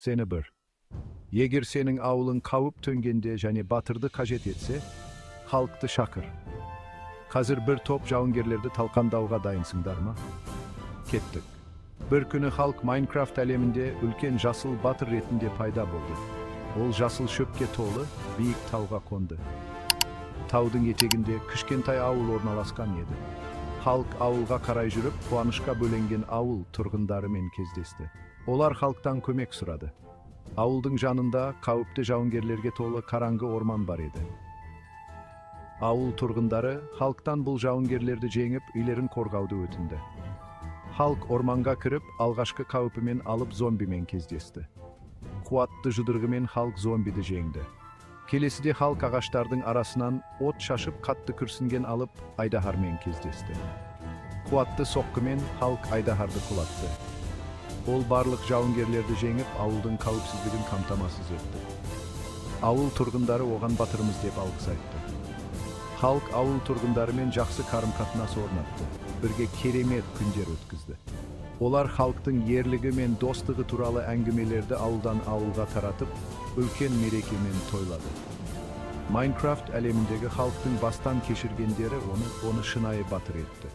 Seni bir. Егер сенің ауылың қауіп төнгенде және батырды қажет етсе, халықты шақыр. Қазір бір топ жауынгерлерді талқандауға дайынсыңдар ма? Кеттік. Бір күні халық Майнкрафт әлемінде үлкен жасыл батыр ретінде пайда болды. Ол жасыл шөпке толы, биік тауға қонды. Таудың етегінде кішкентай ауыл орналасқан еді. Халық ауылға қарай жүріп, қуанышқа бөленген ауыл тұрғындарымен кездесті. Олар халықтан көмек сұрады. Ауылдың жанында қауіпті жауынгерлерге толы қараңғы орман бар еді. Ауыл тұрғындары халықтан бұл жауынгерлерді жеңіп, үйлерін қорғауды өтінді. Халық орманға кіріп, алғашқы қауіпімен алып зомбимен кездесті. Қуатты жұдырғымен халық зомбиді жеңді. Келесіде халық ағаштардың арасынан от шашып, қатты күрсінген алып, айдаһармен кездесті. Қуатты соққымен халық айдаһарды құлатты. Ол барлық жауынгерлерді жеңіп, ауылдың қауіпсіздігін қамтамасыз етті. Ауыл тұрғындары оған батырымыз деп алғыс айтты. Халық ауыл тұрғындарымен жақсы қарым-қатынас орнатты. Бірге керемет күндер өткізді. Олар халықтың ерлігі мен достығы туралы әңгімелерді ауылдан ауылға таратып, үлкен мерекемен тойлады. Майнкрафт әлеміндегі халықтың бастан кешіргендері оны шынайы батыр етті.